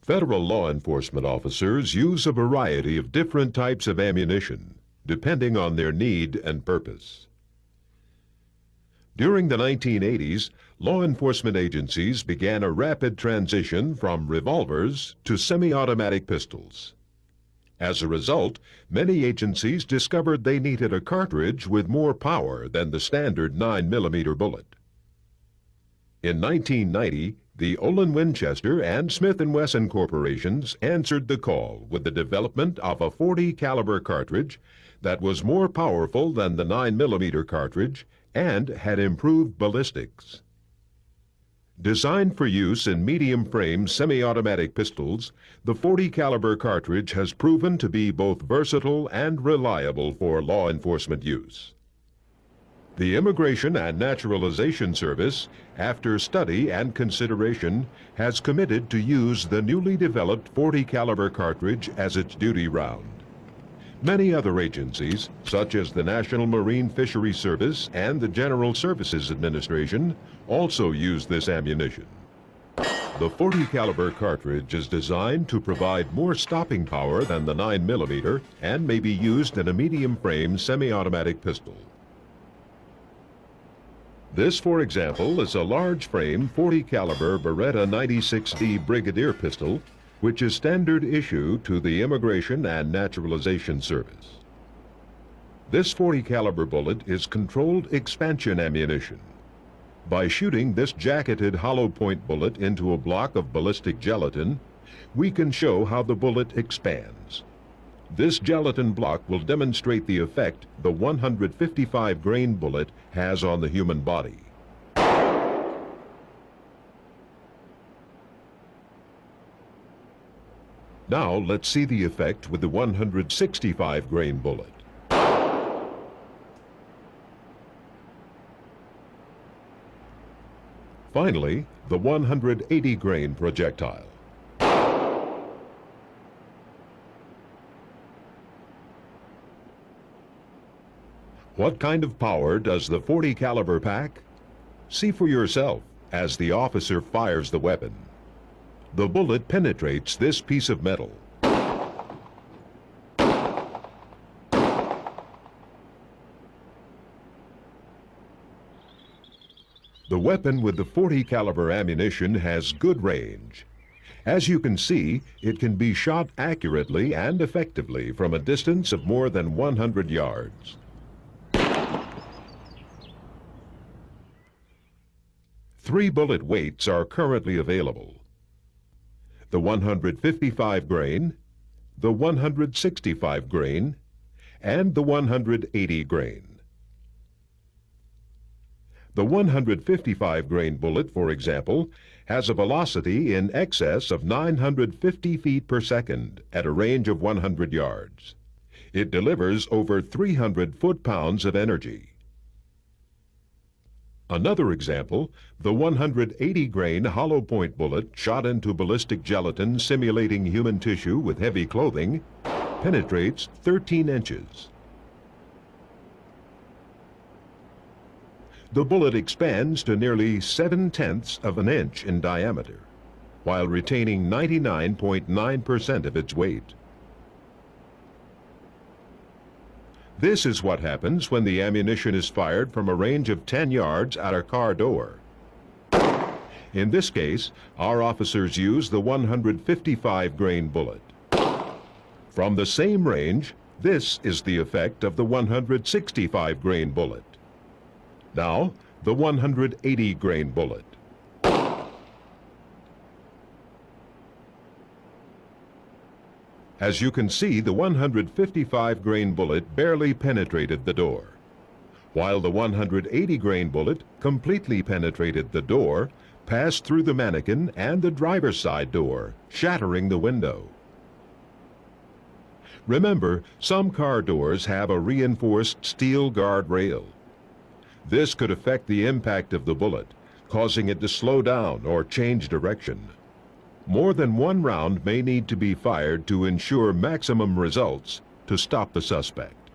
Federal law enforcement officers use a variety of different types of ammunition, depending on their need and purpose. During the 1980s, law enforcement agencies began a rapid transition from revolvers to semi-automatic pistols. As a result, many agencies discovered they needed a cartridge with more power than the standard 9mm bullet. In 1990, the Olin Winchester and Smith & Wesson corporations answered the call with the development of a .40 caliber cartridge that was more powerful than the 9mm cartridge and had improved ballistics. Designed for use in medium-frame semi-automatic pistols, the .40 caliber cartridge has proven to be both versatile and reliable for law enforcement use. The Immigration and Naturalization Service, after study and consideration, has committed to use the newly developed .40 caliber cartridge as its duty round. Many other agencies, such as the National Marine Fisheries Service and the General Services Administration, also use this ammunition. The .40 caliber cartridge is designed to provide more stopping power than the 9mm and may be used in a medium-frame semi-automatic pistol. This, for example, is a large-frame .40 caliber Beretta 96D Brigadier pistol, which is standard issue to the Immigration and Naturalization Service. This .40 caliber bullet is controlled expansion ammunition. By shooting this jacketed hollow point bullet into a block of ballistic gelatin, we can show how the bullet expands. This gelatin block will demonstrate the effect the 155 grain bullet has on the human body. Now let's see the effect with the 165 grain bullet. Finally, the 180 grain projectile. What kind of power does the .40 caliber pack? See for yourself as the officer fires the weapon. The bullet penetrates this piece of metal. The weapon with the .40 caliber ammunition has good range. As you can see, it can be shot accurately and effectively from a distance of more than 100 yards. 3 bullet weights are currently available: the 155 grain, the 165 grain, and the 180 grain. The 155 grain bullet, for example, has a velocity in excess of 950 feet per second at a range of 100 yards. It delivers over 300 foot-pounds of energy. Another example, the 180 grain hollow point bullet shot into ballistic gelatin simulating human tissue with heavy clothing, penetrates 13 inches. The bullet expands to nearly 7/10 of an inch in diameter, while retaining 99.9% of its weight. This is what happens when the ammunition is fired from a range of 10 yards at a car door. In this case, our officers use the 155 grain bullet. From the same range, this is the effect of the 165 grain bullet. Now, the 180 grain bullet. As you can see, the 155 grain bullet barely penetrated the door, while the 180 grain bullet completely penetrated the door, passed through the mannequin and the driver's side door, shattering the window. Remember, some car doors have a reinforced steel guard rail. This could affect the impact of the bullet, causing it to slow down or change direction. More than one round may need to be fired to ensure maximum results to stop the suspect.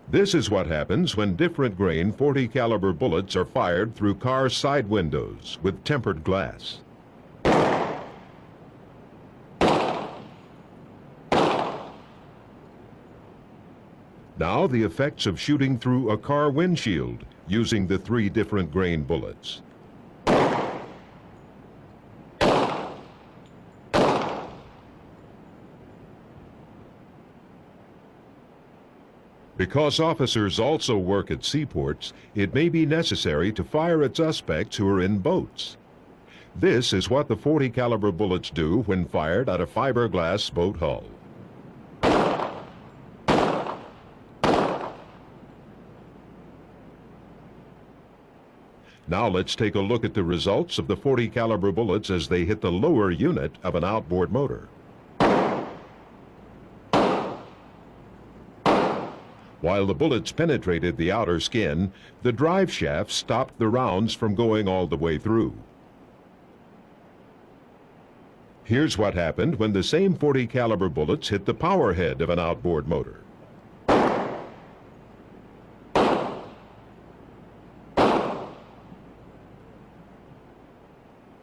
This is what happens when different grain .40 caliber bullets are fired through car side windows with tempered glass. Now the effects of shooting through a car windshield using the 3 different grain bullets. Because officers also work at seaports, it may be necessary to fire at suspects who are in boats. This is what the .40 caliber bullets do when fired at a fiberglass boat hull. Now let's take a look at the results of the .40 caliber bullets as they hit the lower unit of an outboard motor. While the bullets penetrated the outer skin, the drive shaft stopped the rounds from going all the way through. Here's what happened when the same .40 caliber bullets hit the power head of an outboard motor.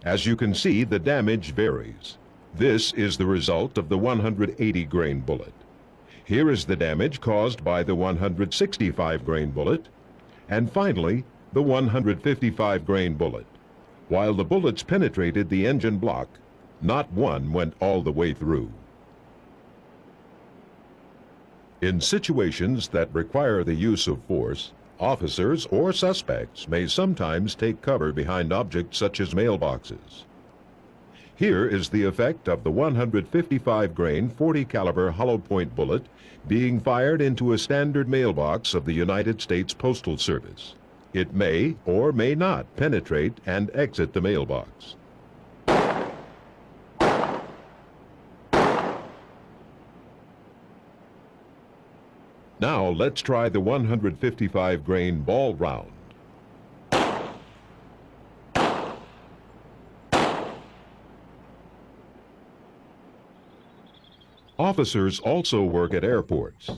As you can see, the damage varies. This is the result of the 180 grain bullet. Here is the damage caused by the 165 grain bullet, and finally, the 155 grain bullet. While the bullets penetrated the engine block, not one went all the way through. In situations that require the use of force, officers or suspects may sometimes take cover behind objects such as mailboxes. Here is the effect of the 155 grain .40 caliber hollow point bullet being fired into a standard mailbox of the United States Postal Service. It may or may not penetrate and exit the mailbox. Now let's try the 155 grain ball round. Officers also work at airports.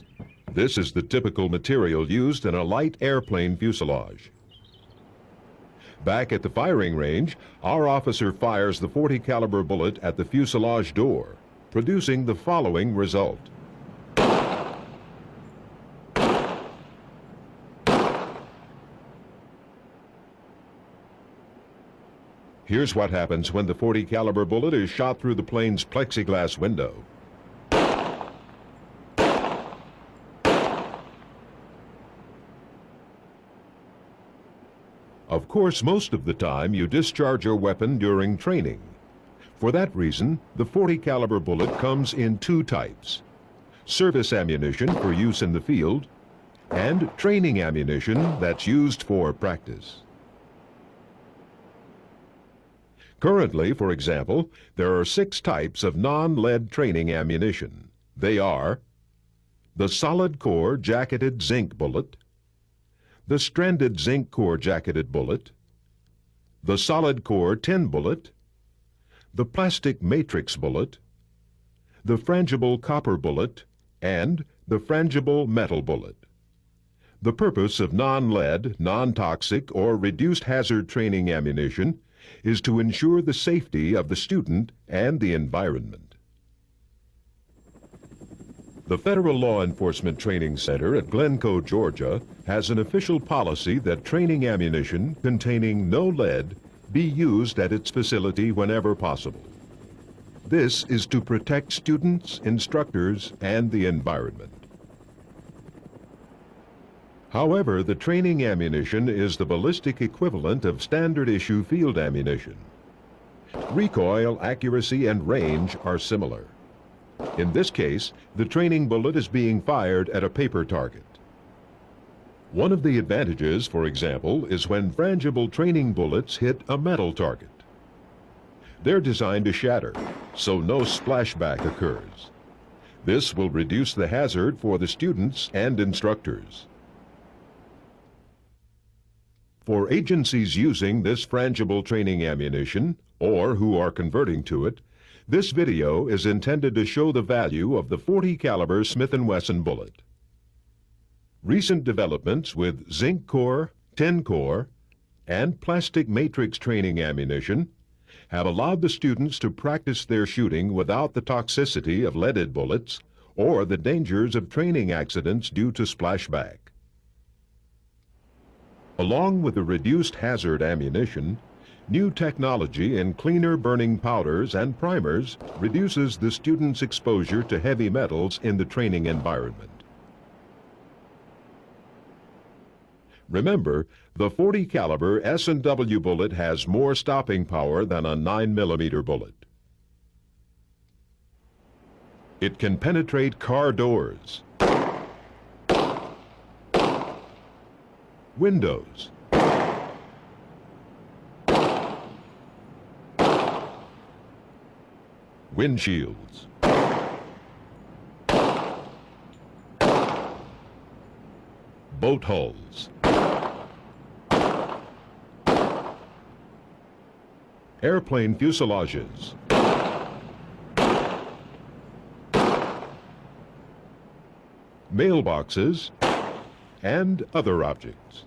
This is the typical material used in a light airplane fuselage. Back at the firing range, our officer fires the .40 caliber bullet at the fuselage door, producing the following result. Here's what happens when the .40 caliber bullet is shot through the plane's plexiglass window. Of course, most of the time you discharge your weapon during training. For that reason, the .40 caliber bullet comes in 2 types: service ammunition for use in the field, and training ammunition that's used for practice. Currently, for example, there are 6 types of non-lead training ammunition. They are the solid core jacketed zinc bullet, the stranded zinc core jacketed bullet, the solid core tin bullet, the plastic matrix bullet, the frangible copper bullet, and the frangible metal bullet. The purpose of non-lead, non-toxic, or reduced hazard training ammunition is to ensure the safety of the student and the environment. The Federal Law Enforcement Training Center at Glencoe, Georgia, has an official policy that training ammunition containing no lead be used at its facility whenever possible. This is to protect students, instructors, and the environment. However, the training ammunition is the ballistic equivalent of standard issue field ammunition. Recoil, accuracy, and range are similar. In this case, the training bullet is being fired at a paper target. One of the advantages, for example, is when frangible training bullets hit a metal target. They're designed to shatter, so no splashback occurs. This will reduce the hazard for the students and instructors. For agencies using this frangible training ammunition, or who are converting to it, this video is intended to show the value of the .40 caliber Smith & Wesson bullet. Recent developments with zinc core, tin core, and plastic matrix training ammunition have allowed the students to practice their shooting without the toxicity of leaded bullets or the dangers of training accidents due to splashback. Along with the reduced hazard ammunition, new technology in cleaner burning powders and primers reduces the student's exposure to heavy metals in the training environment. Remember, the .40 caliber S&W bullet has more stopping power than a 9mm bullet. It can penetrate car doors, windows, windshields, boat hulls, airplane fuselages, mailboxes, and other objects.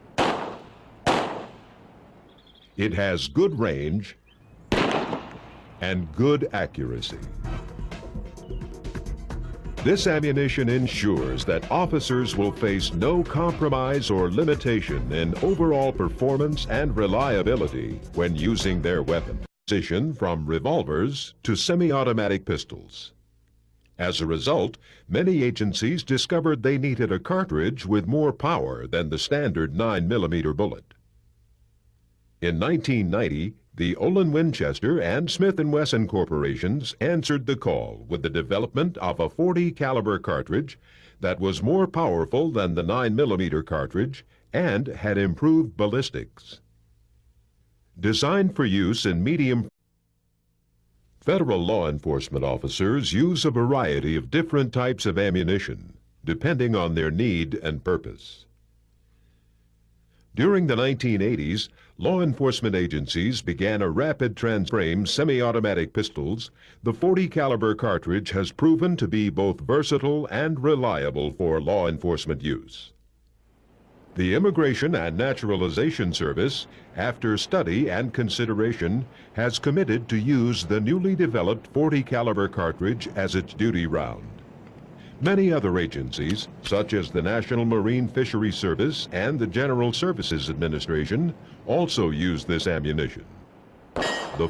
It has good range and good accuracy. This ammunition ensures that officers will face no compromise or limitation in overall performance and reliability when using their weapon. Transition from revolvers to semi-automatic pistols. As a result, many agencies discovered they needed a cartridge with more power than the standard 9mm bullet. In 1990, the Olin Winchester and Smith & Wesson corporations answered the call with the development of a .40 caliber cartridge that was more powerful than the 9mm cartridge and had improved ballistics. Designed for use in medium, federal law enforcement officers use a variety of different types of ammunition, depending on their need and purpose. During the 1980s, law enforcement agencies began a rapid frame semi-automatic pistols. The .40 caliber cartridge has proven to be both versatile and reliable for law enforcement use. The Immigration and Naturalization Service, after study and consideration, has committed to use the newly developed .40 caliber cartridge as its duty round. Many other agencies, such as the National Marine Fisheries Service and the General Services Administration, also use this ammunition. The